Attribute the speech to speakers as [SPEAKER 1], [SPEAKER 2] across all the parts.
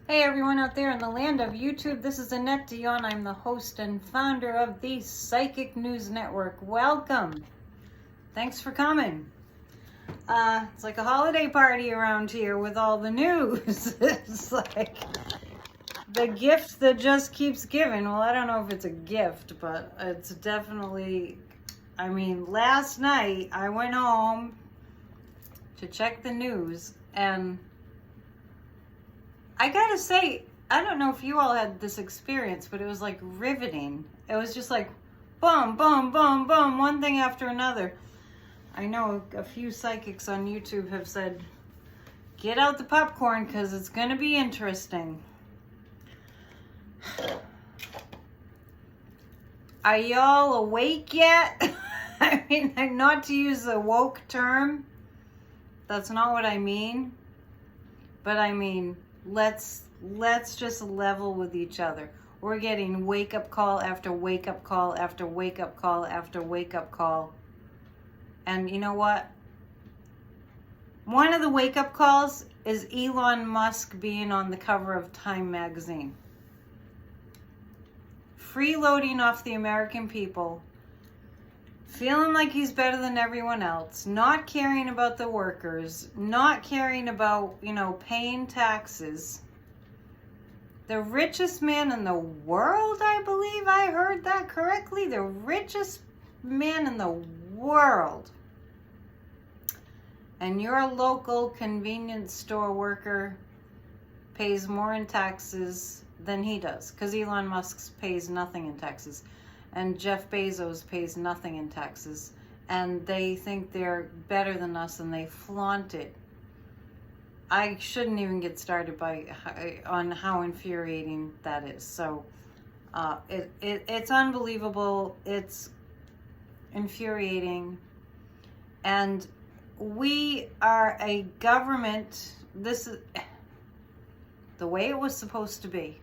[SPEAKER 1] Hey everyone out there in the land of YouTube, this is Annette. I'm the host and founder of the Psychic News Network. Welcome. Thanks for coming. It's like a holiday party around here with all the news. It's like the gift that just keeps giving. Well, I don't know if it's a gift, but it's definitely, last night I went home to check the news and I gotta say, I don't know if you all had this experience, but it was like riveting. It was just like boom, boom, boom, boom, one thing after another. I know a few psychics on YouTube have said, get out the popcorn because it's going to be interesting. Are y'all awake yet? Not to use the woke term. That's not what I mean. But let's just level with each other. We're getting wake up call after wake up call after wake up call after wake up call. And you know what? One of the wake up calls is Elon Musk being on the cover of Time magazine. Freeloading off the American people. Feeling like he's better than everyone else. Not caring about the workers. Not caring about, paying taxes. The richest man in the world, I believe I heard that correctly. The richest man in the world. And your local convenience store worker pays more in taxes than he does. Because Elon Musk pays nothing in taxes. And Jeff Bezos pays nothing in taxes. And they think they're better than us and they flaunt it. I shouldn't even get started on how infuriating that is. So it's unbelievable. It's infuriating. And we are a government. This is the way it was supposed to be.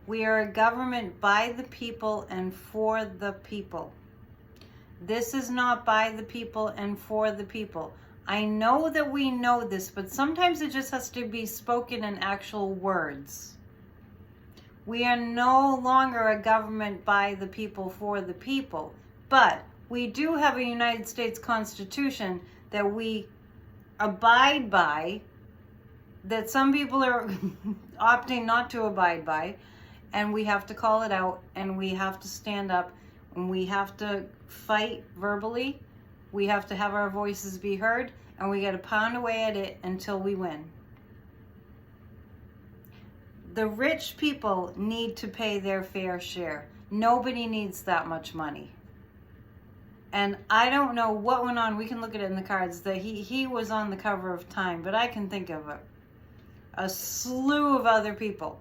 [SPEAKER 1] We are a government by the people and for the people. This is not by the people and for the people. I know that we know this, but sometimes it just has to be spoken in actual words. We are no longer a government by the people for the people, but we do have a United States Constitution that we abide by, that some people are opting not to abide by, and we have to call it out, and we have to stand up, and we have to fight verbally. We have to have our voices be heard, and we got to pound away at it until we win. The rich people need to pay their fair share. Nobody needs that much money. And I don't know what went on. We can look at it in the cards that he was on the cover of Time, but I can think of a slew of other people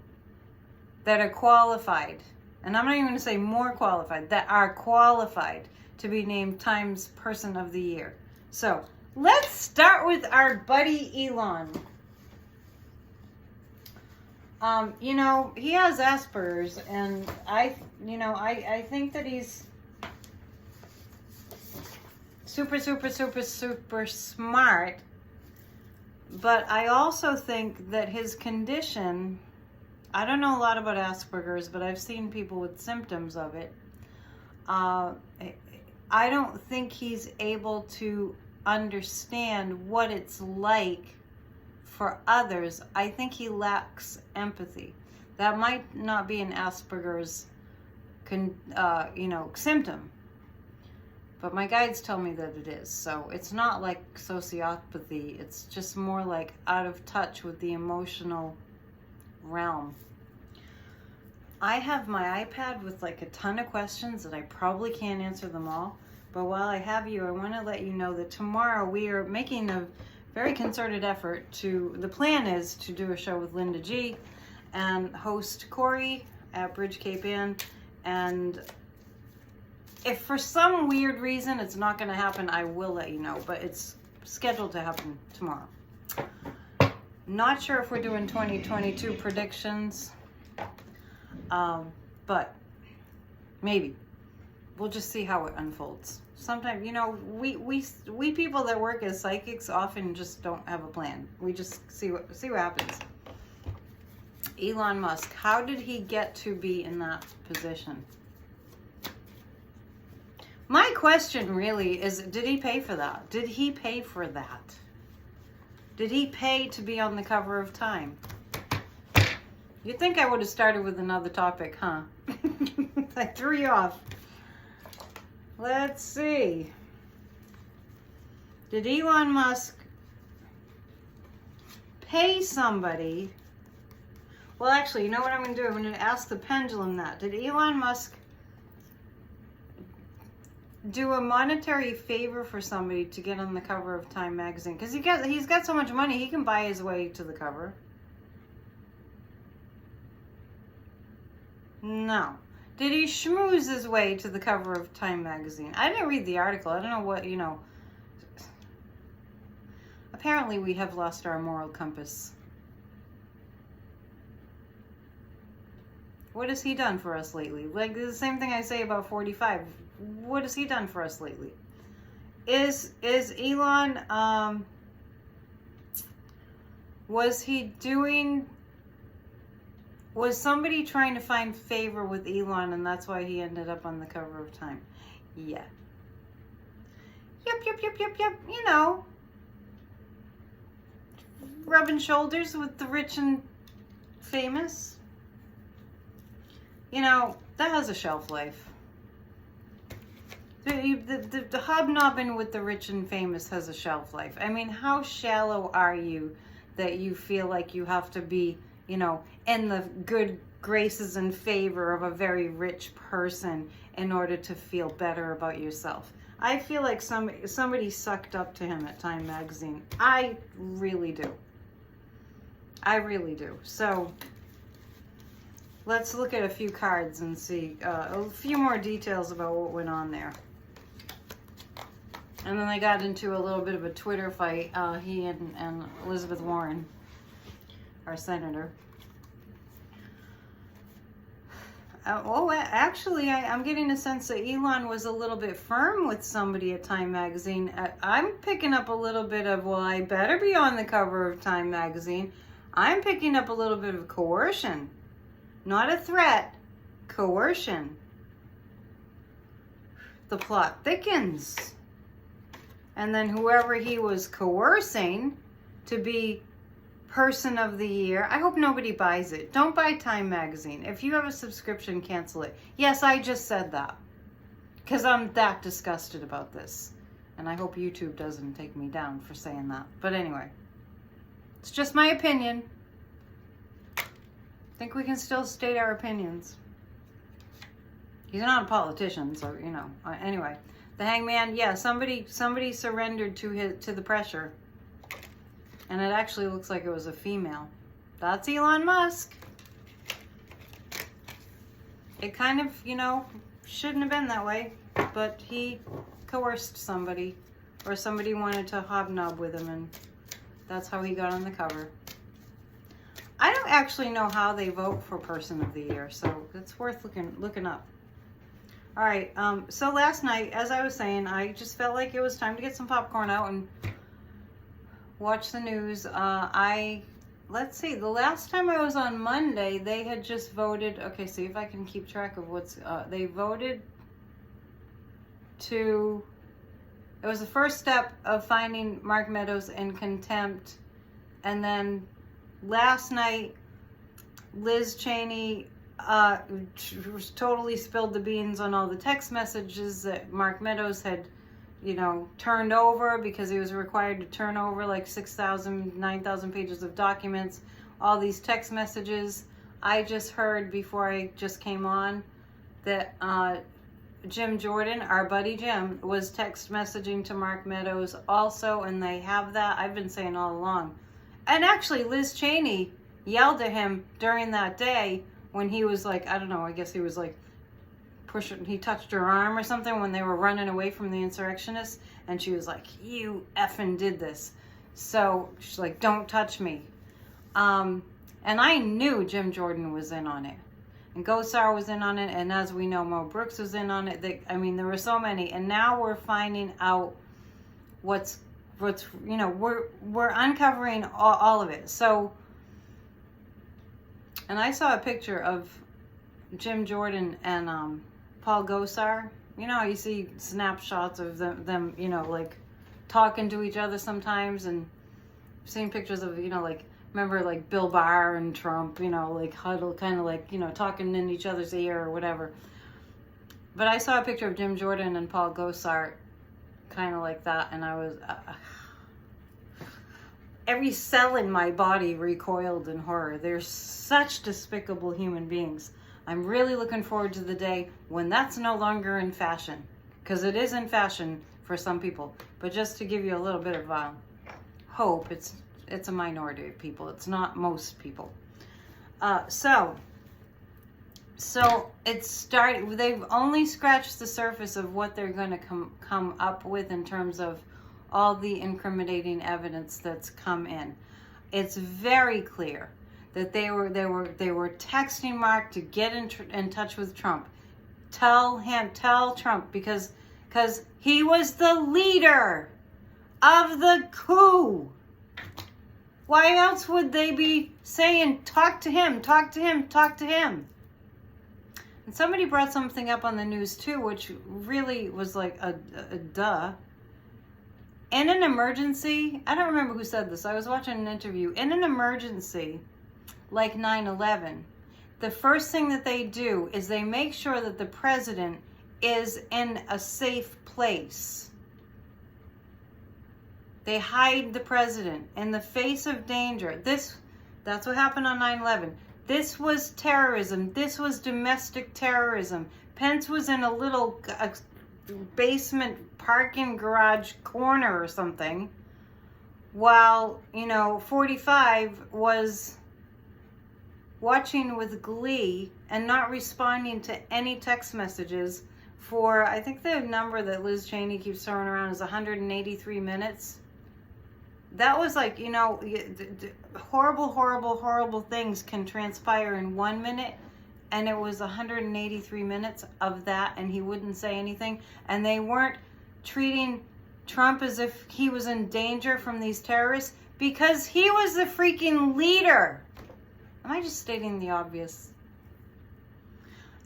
[SPEAKER 1] that are qualified, and I'm not even going to say more qualified, that are qualified to be named Time's Person of the Year. So let's start with our buddy Elon. He has Asperger's, and I think that he's super, super, super, super smart. But I also think that his condition, I don't know a lot about Asperger's, but I've seen people with symptoms of it. I don't think he's able to understand what it's like for others. I think he lacks empathy. That might not be an Asperger's, symptom. But my guides tell me that it is. So it's not like sociopathy. It's just more like out of touch with the emotional realm. I have my iPad with like a ton of questions that I probably can't answer them all. But while I have you, I want to let you know that tomorrow we are making a very concerted effort the plan is to do a show with Linda G and host Corey at Bridge Cape Inn. And if for some weird reason it's not going to happen, I will let you know. But it's scheduled to happen tomorrow. Not sure if we're doing 2022 predictions. But maybe. We'll just see how it unfolds. Sometimes, we people that work as psychics often just don't have a plan. We just see what happens. Elon Musk, how did he get to be in that position? My question really is, did he pay for that? Did he pay for that? Did he pay to be on the cover of Time? You'd think I would have started with another topic, huh? I threw you off. Let's see. Did Elon Musk pay somebody? Well, actually, you know what I'm going to do? I'm going to ask the pendulum that. Did Elon Musk do a monetary favor for somebody to get on the cover of Time magazine? Because he's got so much money, he can buy his way to the cover. No. Did he schmooze his way to the cover of Time magazine? I didn't read the article. I don't know what, Apparently we have lost our moral compass. What has he done for us lately? Like, the same thing I say about 45. What has he done for us lately? Is Elon, was somebody trying to find favor with Elon and that's why he ended up on the cover of Time? Yeah. Yep. Rubbing shoulders with the rich and famous. That has a shelf life. The hobnobbing with the rich and famous has a shelf life. I mean, how shallow are you that you feel like you have to be, in the good graces and favor of a very rich person in order to feel better about yourself? I feel like somebody sucked up to him at Time magazine. I really do. So let's look at a few cards and see a few more details about what went on there. And then they got into a little bit of a Twitter fight, he and Elizabeth Warren, our senator. Actually, I'm getting a sense that Elon was a little bit firm with somebody at Time magazine. I'm picking up a little bit of, well, I better be on the cover of Time magazine. I'm picking up a little bit of coercion. Not a threat, coercion. The plot thickens. And then whoever he was coercing to be Person of the Year, I hope nobody buys it. Don't buy Time magazine. If you have a subscription, cancel it. Yes, I just said that. Because I'm that disgusted about this. And I hope YouTube doesn't take me down for saying that. But anyway, it's just my opinion. I think we can still state our opinions. He's not a politician, so, anyway. The Hangman, yeah, somebody surrendered to the pressure. And it actually looks like it was a female. That's Elon Musk. It kind of, shouldn't have been that way. But he coerced somebody. Or somebody wanted to hobnob with him. And that's how he got on the cover. I don't actually know how they vote for Person of the Year. So it's worth looking up. All right, so last night, as I was saying, I just felt like it was time to get some popcorn out and watch the news. Let's see, the last time I was on Monday, they had just voted, okay, see if I can keep track of they voted it was the first step of finding Mark Meadows in contempt, and then last night, Liz Cheney totally spilled the beans on all the text messages that Mark Meadows had, turned over, because he was required to turn over like 6,000, 9,000 pages of documents, all these text messages. I just heard before I just came on that Jim Jordan, our buddy Jim, was text messaging to Mark Meadows also, and they have that. I've been saying all along. And actually, Liz Cheney yelled at him during that day when he was like, I don't know, I guess he was like he touched her arm or something when they were running away from the insurrectionists, and she was like, you effing did this. So she's like, don't touch me. And I knew Jim Jordan was in on it. And Gosar was in on it, and as we know, Mo Brooks was in on it. There were so many, and now we're finding out we're uncovering all of it. So And I saw a picture of Jim Jordan and Paul Gosar. You know how you see snapshots of them, you know, like talking to each other sometimes, and seeing pictures of, you know, like, remember like Bill Barr and Trump, you know, like huddled, kind of like, you know, talking in each other's ear or whatever. But I saw a picture of Jim Jordan and Paul Gosar kind of like that, and I was, every cell in my body recoiled in horror. They're such despicable human beings. I'm really looking forward to the day when that's no longer in fashion, because it is in fashion for some people. But just to give you a little bit of hope, it's a minority of people. It's not most people. So it's starting. They've only scratched the surface of what they're going to come up with in terms of all the incriminating evidence that's come in. It's very clear that they were texting Mark to get in touch with Trump. Tell Trump, because he was the leader of the coup. Why else would they be saying, talk to him, talk to him, talk to him? And somebody brought something up on the news too, which really was like a duh. In an emergency, I don't remember who said this. I was watching an interview. In an emergency, like 9/11, the first thing that they do is they make sure that the president is in a safe place. They hide the president in the face of danger. That's what happened on 9/11. This was terrorism. This was domestic terrorism. Pence was in a little basement parking garage corner or something, while, you know, 45 was watching with glee and not responding to any text messages for, I think the number that Liz Cheney keeps throwing around is 183 minutes. That was like, you know, horrible things can transpire in 1 minute, and it was 183 minutes of that, and he wouldn't say anything. And they weren't treating Trump as if he was in danger from these terrorists, because he was the freaking leader. Am I just stating the obvious?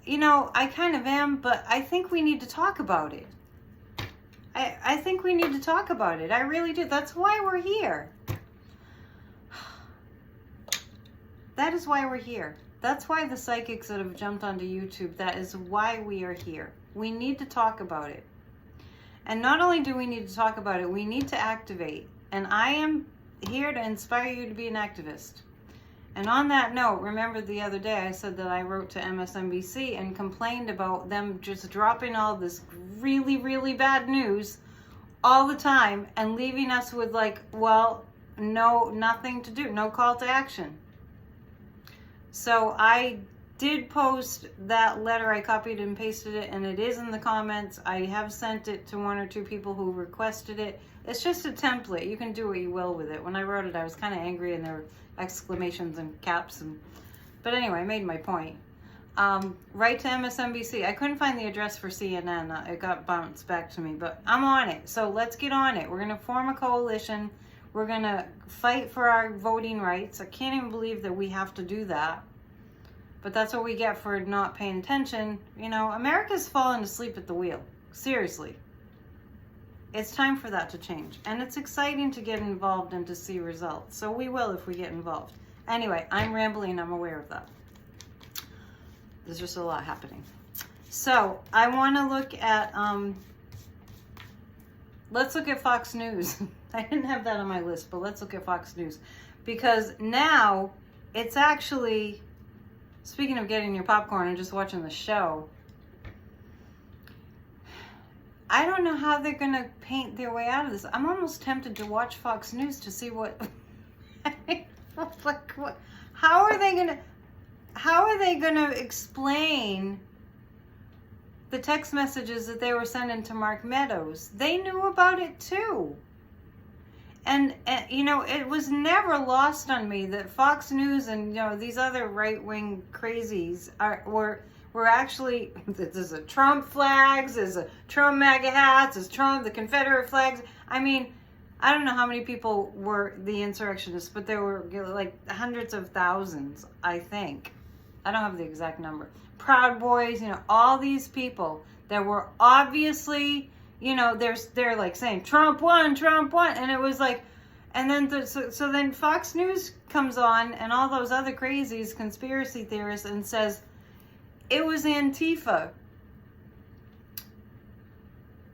[SPEAKER 1] You know, I kind of am, but I think we need to talk about it. I think we need to talk about it. I really do. That's why we're here. That is why we're here. That's why the psychics that have jumped onto YouTube, that is why we are here. We need to talk about it. And not only do we need to talk about it, we need to activate. And I am here to inspire you to be an activist. And on that note, remember the other day I said that I wrote to MSNBC and complained about them just dropping all this really bad news all the time and leaving us with like, well, nothing to do, no call to action. So I did post that letter. I copied and pasted it, and it is in the comments. I have sent it to 1 or 2 people who requested it. It's just a template. You can do what you will with it. When I wrote it, I was kind of angry, and there were exclamations and caps. But anyway, I made my point. Write to MSNBC. I couldn't find the address for CNN. It got bounced back to me, but I'm on it. So let's get on it. We're going to form a coalition. We're going to fight for our voting rights. I can't even believe that we have to do that. But that's what we get for not paying attention. You know, America's fallen asleep at the wheel. Seriously. It's time for that to change. And it's exciting to get involved and to see results. So we will if we get involved. Anyway, I'm rambling. I'm aware of that. There's just a lot happening. So I want to look at, let's look at Fox News. I didn't have that on my list, but let's look at Fox News. Because now it's actually, speaking of getting your popcorn and just watching the show, I don't know how they're going to paint their way out of this. I'm almost tempted to watch Fox News to see what, how are they going to explain the text messages that they were sending to Mark Meadows? They knew about it too. And you know, it was never lost on me that Fox News and, you know, these other right-wing crazies were actually, there's a Trump flags, there's a Trump MAGA hats, there's Trump, the Confederate flags. I mean, I don't know how many people were the insurrectionists, but there were like hundreds of thousands, I think. I don't have the exact number. Proud Boys, you know, all these people that were obviously, you know, they're like saying Trump won, and it was like, and then so then Fox News comes on and all those other crazies, conspiracy theorists, and says it was Antifa.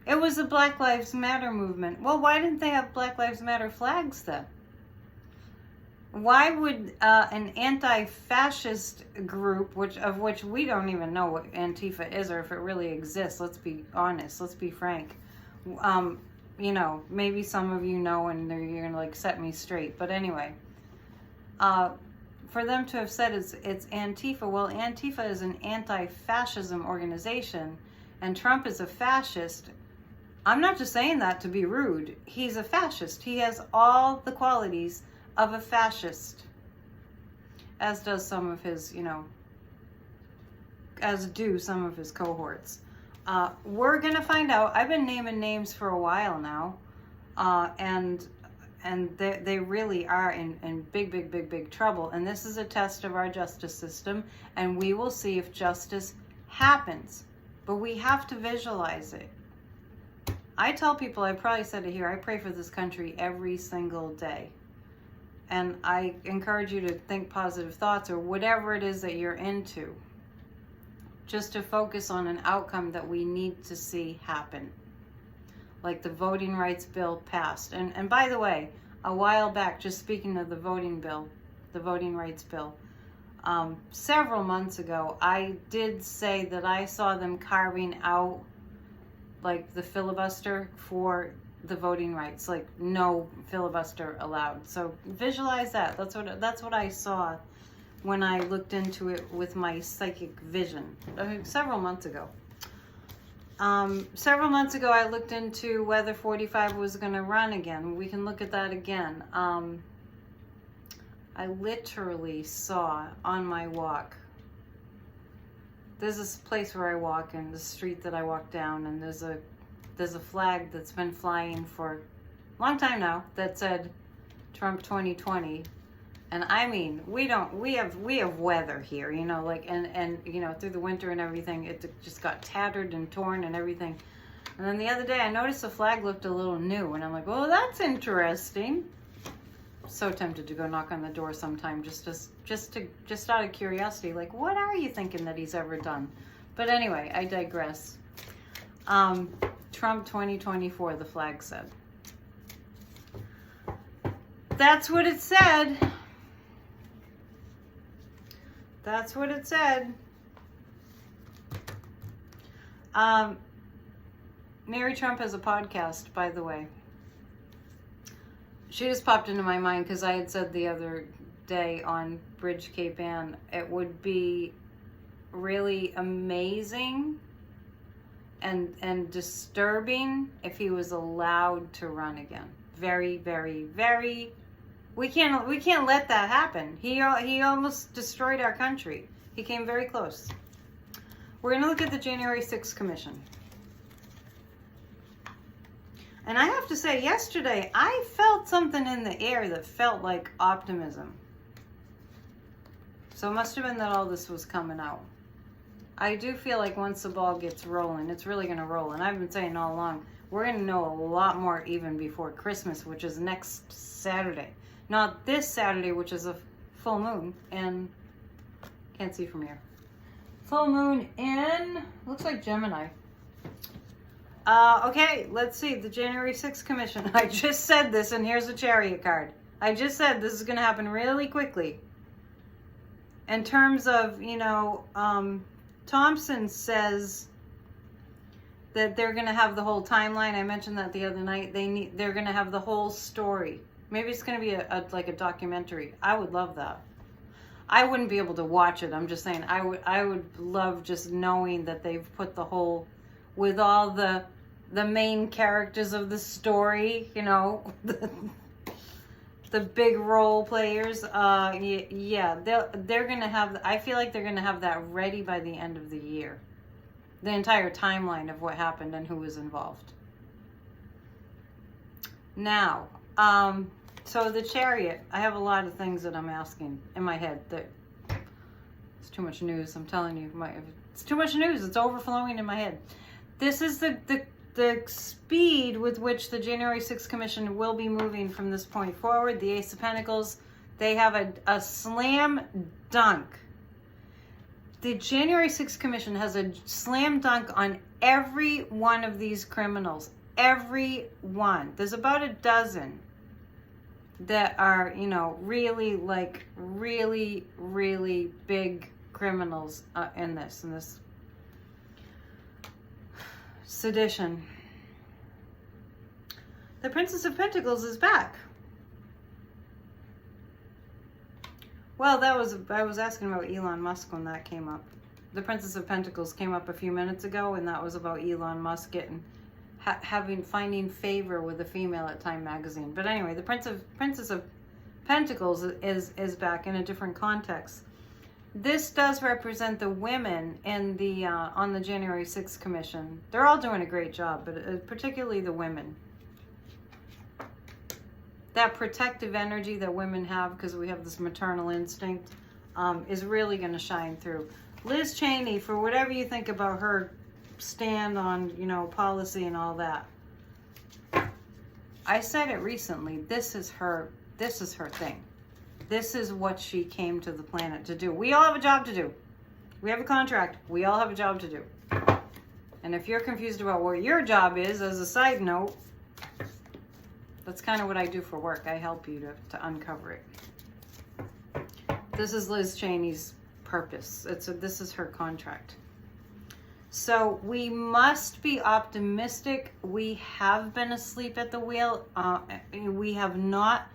[SPEAKER 1] It was the Black Lives Matter movement. Well, why didn't they have Black Lives Matter flags then? Why would an anti-fascist group, of which we don't even know what Antifa is or if it really exists, let's be honest, let's be frank. You know, maybe some of you know and you're going to like set me straight. But anyway, for them to have said it's Antifa, well, Antifa is an anti-fascism organization and Trump is a fascist. I'm not just saying that to be rude. He's a fascist. He has all the qualities of a fascist, as does some of his, you know, as do some of his cohorts. We're gonna find out. I've been naming names for a while now, and they really are in big trouble. And this is a test of our justice system, and we will see if justice happens. But we have to visualize it. I tell people, I probably said it here, I pray for this country every single day. And I encourage you to think positive thoughts or whatever it is that you're into, just to focus on an outcome that we need to see happen. Like the voting rights bill passed. And by the way, a while back, just speaking of the voting rights bill, several months ago, I did say that I saw them carving out like the filibuster for the voting rights, like no filibuster allowed. So visualize that. That's what I saw when I looked into it with my psychic vision several months ago. Several months ago, I looked into whether 45 was going to run again. We can look at that again. I literally saw on my walk, there's this place where I walk in the street that I walk down, and there's a flag that's been flying for a long time now that said Trump 2020. And I mean, we have weather here, you know, like, and you know, through the winter and everything, it just got tattered and torn and everything. And then the other day I noticed the flag looked a little new, and I'm like, well, that's interesting. So tempted to go knock on the door sometime just out of curiosity, like, what are you thinking that he's ever done? But anyway, I digress. Trump 2024, the flag said. That's what it said. That's what it said. Mary Trump has a podcast, by the way. She just popped into my mind because I had said the other day on Bridge Cape Ann, it would be really amazing and disturbing if he was allowed to run again. Very, very, very. We can't let that happen. He almost destroyed our country. He came very close. We're going to look at the January 6th Commission. And I have to say, yesterday, I felt something in the air that felt like optimism. So it must have been that all this was coming out. I do feel like once the ball gets rolling, it's really going to roll. And I've been saying all along, we're going to know a lot more even before Christmas, which is next Saturday. Not this Saturday, which is a full moon. And can't see from here. Full moon in, looks like Gemini. Okay, let's see. The January 6th Commission. I just said this, and here's a Chariot card. I just said this is going to happen really quickly. In terms of, you know, Thompson says that they're going to have the whole timeline. I mentioned that the other night. They're going to have the whole story. Maybe it's going to be like a documentary. I would love that. I wouldn't be able to watch it. I'm just saying I would love just knowing that they've put the whole, with all the main characters of the story, you know, the big role players. Yeah, they're going to have, I feel like they're going to have that ready by the end of the year. The entire timeline of what happened and who was involved. Now, So the chariot, I have a lot of things that I'm asking in my head that it's too much news. I'm telling you, it's too much news. It's overflowing in my head. This is the speed with which the January 6th Commission will be moving from this point forward. The Ace of Pentacles, they have a slam dunk. The January 6th Commission has a slam dunk on every one of these criminals. Every one. There's about a dozen that are, you know, really big criminals in this sedition. The Princess of Pentacles is back. Well, I was asking about Elon Musk when that came up. The Princess of Pentacles came up a few minutes ago, and that was about Elon Musk finding favor with a female at Time magazine. But anyway, the Princess of Pentacles is back in a different context. This does represent the women in the on the January 6th Commission. They're all doing a great job, but particularly the women. That protective energy that women have, because we have this maternal instinct, is really going to shine through. Liz Cheney, for whatever you think about her stand on, you know, policy and all that, I said it recently. This is her thing. This is what she came to the planet to do. We all have a job to do. We have a contract. We all have a job to do. And if you're confused about what your job is, as a side note, that's kind of what I do for work. I help you to uncover it. This is Liz Cheney's purpose. This is her contract. So we must be optimistic. We have been asleep at the wheel. We have not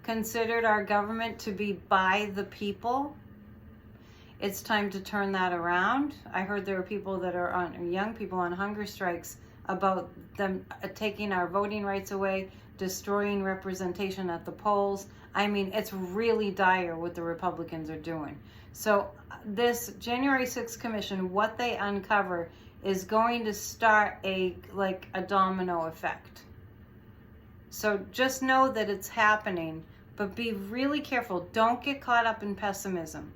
[SPEAKER 1] considered our government to be by the people. It's time to turn that around. I heard there are people that are young people on hunger strikes about them taking our voting rights away, destroying representation at the polls. I mean, it's really dire what the Republicans are doing. So this January 6th Commission, what they uncover is going to start a domino effect. So just know that it's happening, but be really careful. Don't get caught up in pessimism.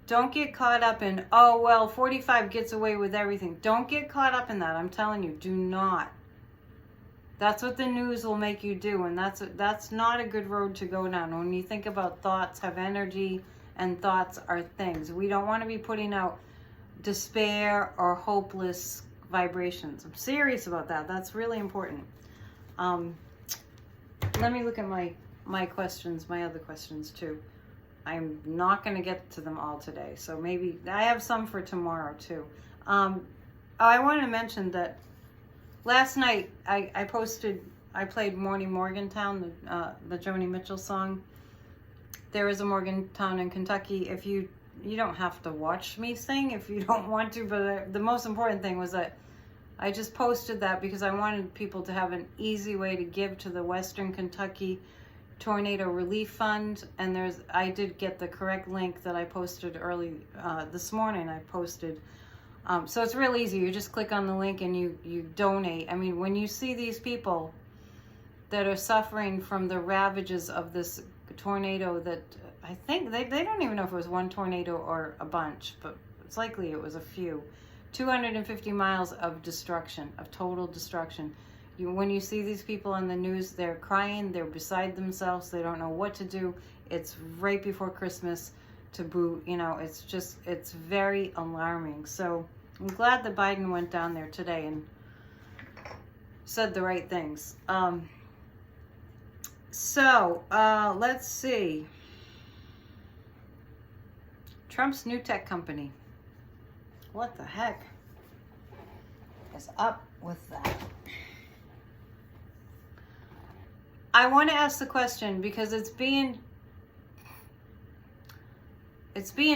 [SPEAKER 1] Don't get caught up in, oh, well, 45 gets away with everything. Don't get caught up in that. I'm telling you, do not. That's what the news will make you do, and that's not a good road to go down. When you think about thoughts have energy, and thoughts are things. We don't want to be putting out despair or hopeless vibrations. I'm serious about that. That's really important. Let me look at my questions, my other questions too. I'm not going to get to them all today, so maybe I have some for tomorrow too. I wanted to mention that last night I played Morning Morgantown, the Joni Mitchell song. There is a Morgantown in Kentucky. If you don't have to watch me sing if you don't want to, but the most important thing was that I just posted that because I wanted people to have an easy way to give to the Western Kentucky Tornado Relief Fund. And I did get the correct link that I posted early this morning. I posted. So it's real easy. You just click on the link and you donate. I mean, when you see these people that are suffering from the ravages of this tornado that I think they don't even know if it was one tornado or a bunch, but it's likely it was a few. 250 miles of destruction, of total destruction. When you see these people on the news, they're crying, they're beside themselves, they don't know what to do. It's right before Christmas to boot, you know, it's very alarming. So I'm glad that Biden went down there today and said the right things. Let's see. Trump's new tech company. What the heck is up with that? I want to ask the question because it's being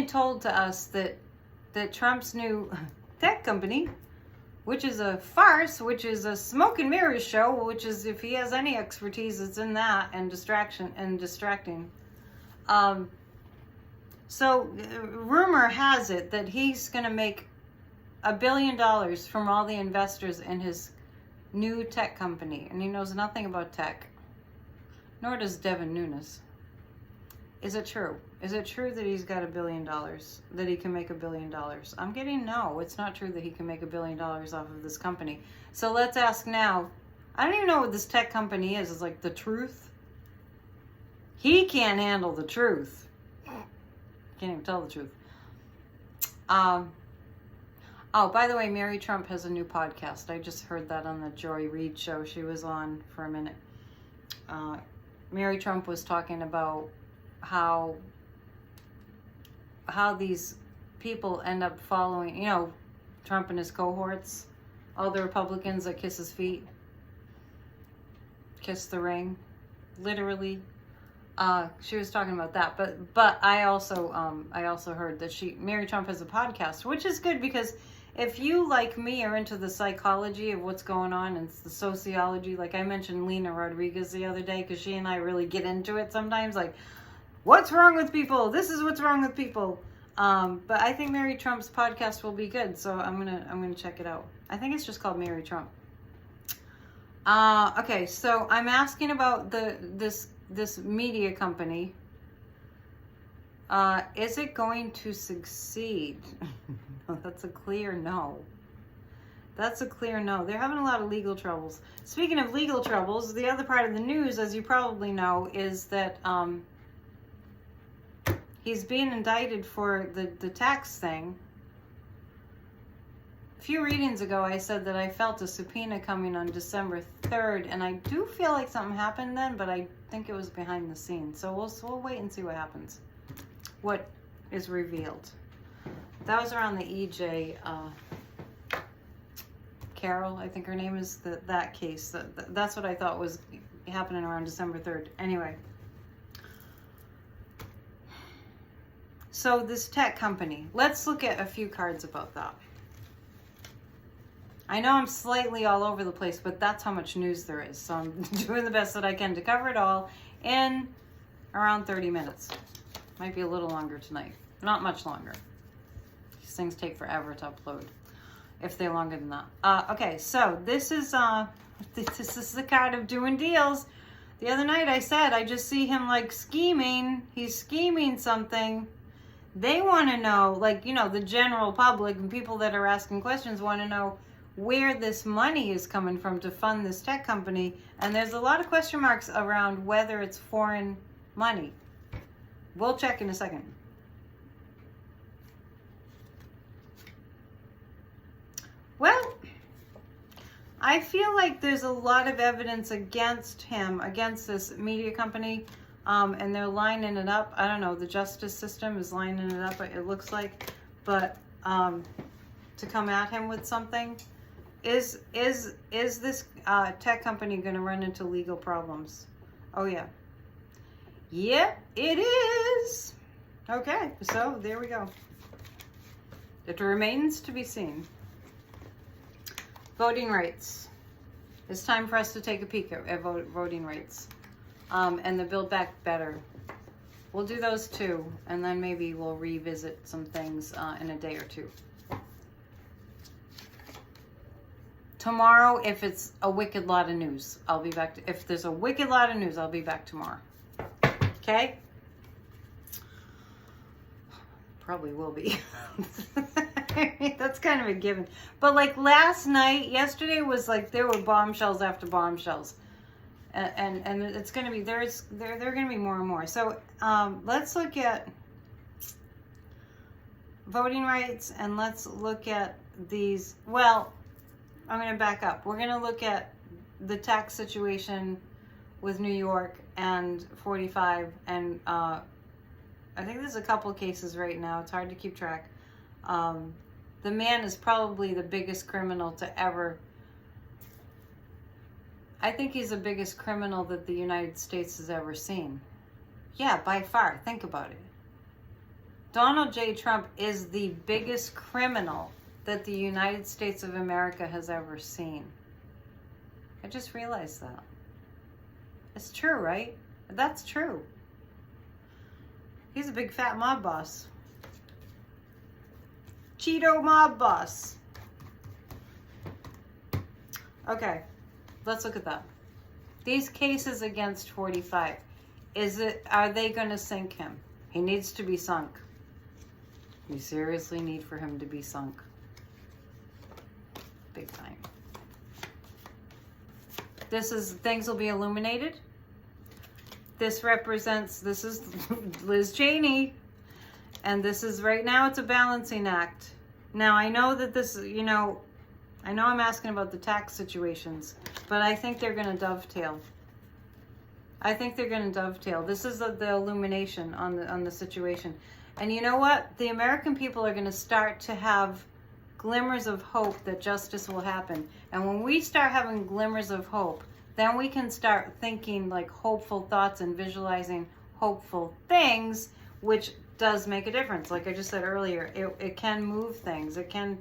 [SPEAKER 1] told to us that Trump's new tech company, which is a farce, which is a smoke and mirrors show, which is, if he has any expertise, it's in that and distracting. So rumor has it that he's going to make $1 billion from all the investors in his new tech company, and he knows nothing about tech. Nor does Devin Nunes. Is it true? Is it true that he's got $1 billion? That he can make $1 billion? I'm getting no. It's not true that he can make $1 billion off of this company. So let's ask now. I don't even know what this tech company is. It's like the truth. He can't handle the truth. Can't even tell the truth. Oh, by the way, Mary Trump has a new podcast. I just heard that on the Joy Reid show she was on for a minute. Mary Trump was talking about how these people end up following, you know, Trump and his cohorts, all the Republicans that kiss his feet, kiss the ring, literally. She was talking about that, but I also heard that Mary Trump has a podcast, which is good because if you, like me, are into the psychology of what's going on and the sociology, like I mentioned Lena Rodriguez the other day, because she and I really get into it sometimes, like, what's wrong with people? This is what's wrong with people. But I think Mary Trump's podcast will be good, so I'm gonna check it out. I think it's just called Mary Trump. Okay, so I'm asking about this media company. Is it going to succeed? That's a clear no. That's a clear no. They're having a lot of legal troubles. Speaking of legal troubles, the other part of the news, as you probably know, is that he's being indicted for the tax thing. A few readings ago, I said that I felt a subpoena coming on December 3rd, and I do feel like something happened then, but I think it was behind the scenes. So we'll wait and see what happens. What is revealed. That was around the EJ Carol, I think her name is, that case. That's what I thought was happening around December 3rd. Anyway. So this tech company, let's look at a few cards about that. I know I'm slightly all over the place, but that's how much news there is. So I'm doing the best that I can to cover it all in around 30 minutes. Might be a little longer tonight. Not much longer. These things take forever to upload, if they're longer than that. Okay, so this is the card of doing deals. The other night I said I just see him like scheming. He's scheming something. They want to know, like, you know, the general public and people that are asking questions want to know where this money is coming from to fund this tech company. And there's a lot of question marks around whether it's foreign money. We'll check in a second. Well, I feel like there's a lot of evidence against him, against this media company, and they're lining it up. I don't know, the justice system is lining it up, it looks like, but to come at him with something. Is this tech company going to run into legal problems? Oh, yeah. Yep, it is. Okay, so there we go. It remains to be seen. Voting rights. It's time for us to take a peek at voting rights. And the Build Back Better. We'll do those too, and then maybe we'll revisit some things in a day or two. Tomorrow, if it's a wicked lot of news, I'll be back. If there's a wicked lot of news, I'll be back tomorrow. Okay? Probably will be. That's kind of a given. But like last night, yesterday was like there were bombshells after bombshells. And it's going to be, there are going to be more and more. So let's look at voting rights, and let's look at these. Well, I'm going to back up. We're going to look at the tax situation with New York and 45. And I think there's a couple of cases right now. It's hard to keep track. The man is probably the biggest criminal to ever. I think he's the biggest criminal that the United States has ever seen. Yeah, by far. Think about it. Donald J. Trump is the biggest criminal that the United States of America has ever seen. I just realized that. It's true, right? That's true. He's a big fat mob boss. Cheeto mob boss. Okay. Let's look at that. These cases against 45, are they going to sink him? He needs to be sunk. We seriously need for him to be sunk. Big time. Things will be illuminated. This is Liz Cheney. And this is, right now, it's a balancing act. Now, I know that this, I know I'm asking about the tax situations, but I think they're going to dovetail. This is the illumination on the situation. And you know what? The American people are going to start to have glimmers of hope that justice will happen. And when we start having glimmers of hope, then we can start thinking like hopeful thoughts and visualizing hopeful things, which does make a difference. Like I just said earlier, it can move things. It can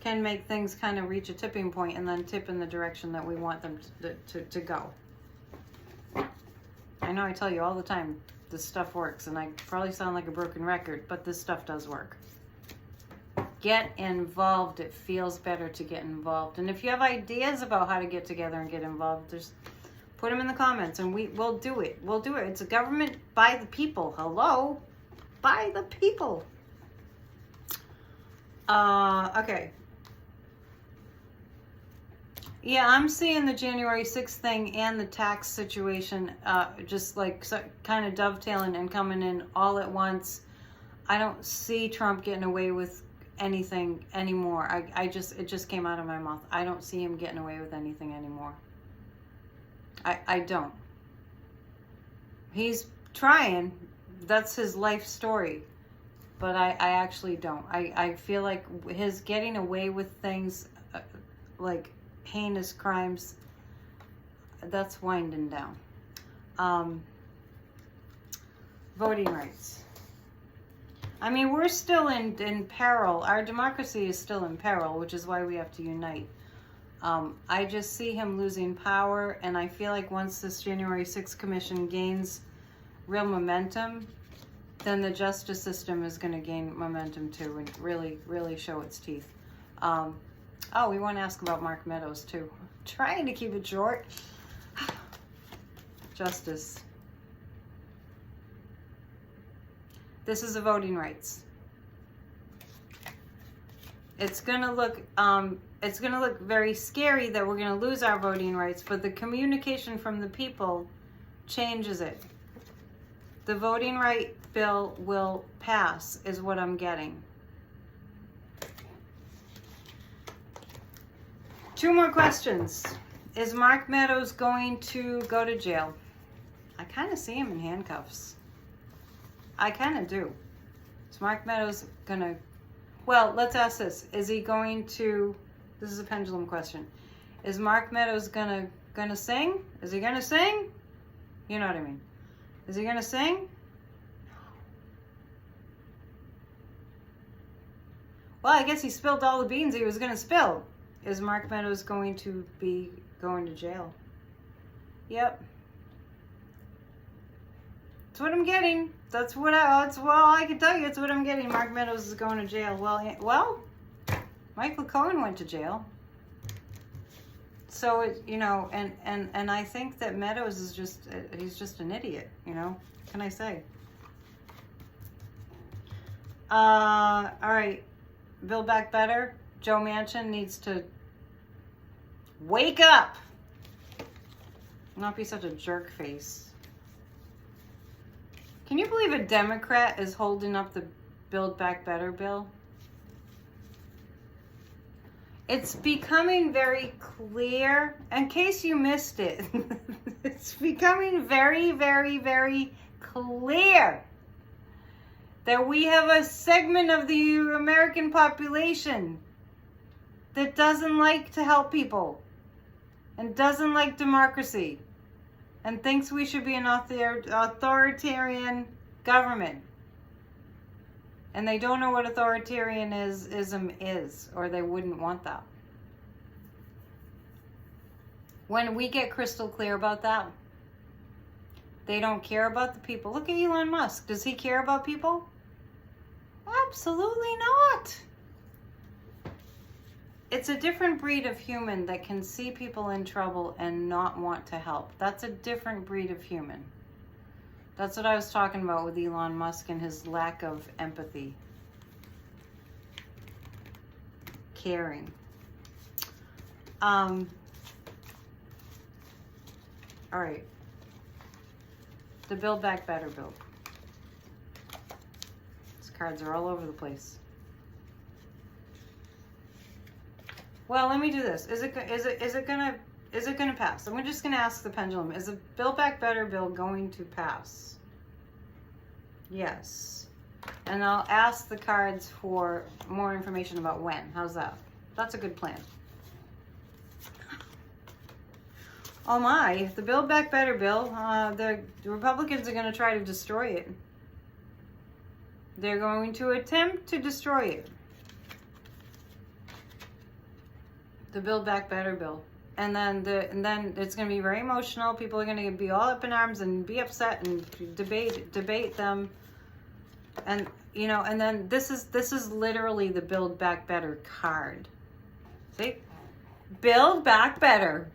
[SPEAKER 1] make things kind of reach a tipping point and then tip in the direction that we want them to go. I know I tell you all the time, this stuff works, and I probably sound like a broken record, but this stuff does work. Get involved. It feels better to get involved. And if you have ideas about how to get together and get involved, just put them in the comments, and we'll do it. We'll do it. It's a government by the people. Hello? By the people. Okay. Yeah, I'm seeing the January 6th thing and the tax situation just like kind of dovetailing and coming in all at once. I don't see Trump getting away with anything anymore. It just came out of my mouth. I don't see him getting away with anything anymore. I don't. He's trying. That's his life story. But I actually don't. I feel like his getting away with things like heinous crimes, that's winding down. Voting rights. I mean, we're still in peril. Our democracy is still in peril, which is why we have to unite. I just see him losing power, and I feel like once this January 6th commission gains real momentum, then the justice system is going to gain momentum too and really, really show its teeth. Oh, we want to ask about Mark Meadows too. Trying to keep it short. Justice. This is the voting rights. It's gonna look very scary that we're gonna lose our voting rights, but the communication from the people changes it. The voting right bill will pass, is what I'm getting. 2 more questions. Is Mark Meadows going to go to jail? I kind of see him in handcuffs. I kind of do. Is Mark Meadows gonna... Well, let's ask this. Is he going to... This is a pendulum question. Is Mark Meadows gonna sing? Is he gonna sing? You know what I mean. Is he gonna sing? Well, I guess he spilled all the beans he was gonna spill. Is Mark Meadows going to be going to jail? Yep. That's what I'm getting. That's all I can tell you. It's what I'm getting. Mark Meadows is going to jail. Well, Michael Cohen went to jail. So and I think that Meadows is he's just an idiot. What can I say? All right. Build Back Better. Joe Manchin needs to wake up. Not be such a jerk face. Can you believe a Democrat is holding up the Build Back Better bill? It's becoming very clear, in case you missed it, it's becoming very, very, very clear that we have a segment of the American population that doesn't like to help people and doesn't like democracy and thinks we should be an authoritarian government. And they don't know what authoritarianism is, or they wouldn't want that. When we get crystal clear about that, they don't care about the people. Look at Elon Musk. Does he care about people? Absolutely not. it's a different breed of human that can see people in trouble and not want to help. That's a different breed of human. That's what I was talking about with Elon Musk and his lack of empathy. Caring. All right. The Build Back Better bill. These cards are all over the place. Well, let me do this. Is it gonna pass? I'm just gonna ask the pendulum. Is the Build Back Better bill going to pass? Yes. And I'll ask the cards for more information about when. How's that? That's a good plan. Oh my, the Build Back Better bill, the Republicans are going to try to destroy it. They're going to attempt to destroy it. The Build Back Better bill. And then it's going to be very emotional. People are going to be all up in arms and be upset and debate them. And you know, and then this is literally the Build Back Better card. See? Build Back Better.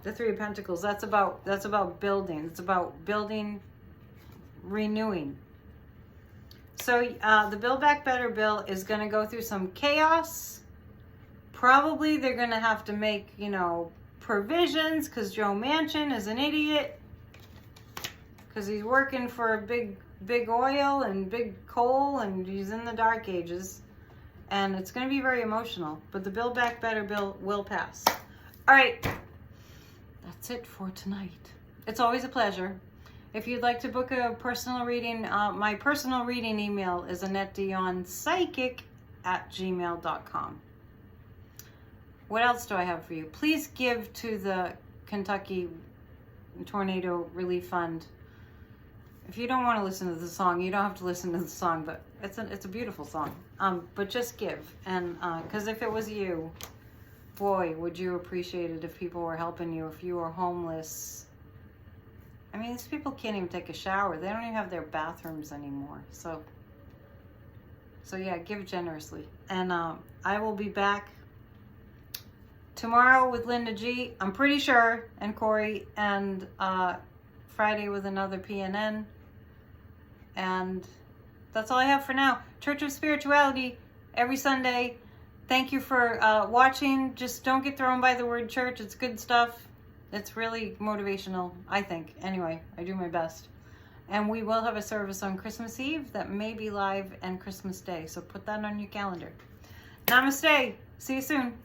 [SPEAKER 1] The Three of Pentacles, that's about building. It's about building, renewing. So the Build Back Better bill is going to go through some chaos. Probably they're going to have to make, you know, provisions because Joe Manchin is an idiot. Because he's working for a big oil and big coal and he's in the dark ages. And it's going to be very emotional. But the Build Back Better bill will pass. All right. That's it for tonight. It's always a pleasure. If you'd like to book a personal reading, my personal reading email is AnnetteDionPsychic@gmail.com. What else do I have for you? Please give to the Kentucky Tornado Relief Fund. If you don't want to listen to the song, you don't have to listen to the song, but it's a beautiful song. But just give, and because if it was you, boy, would you appreciate it if people were helping you, if you were homeless. I mean, these people can't even take a shower. They don't even have their bathrooms anymore. So yeah, give generously. And I will be back tomorrow with Linda G, I'm pretty sure, and Corey, and Friday with another PNN. And that's all I have for now. Church of Spirituality, every Sunday. Thank you for watching. Just don't get thrown by the word church. It's good stuff. It's really motivational, I think. Anyway, I do my best. And we will have a service on Christmas Eve that may be live and Christmas Day. So put that on your calendar. Namaste. See you soon.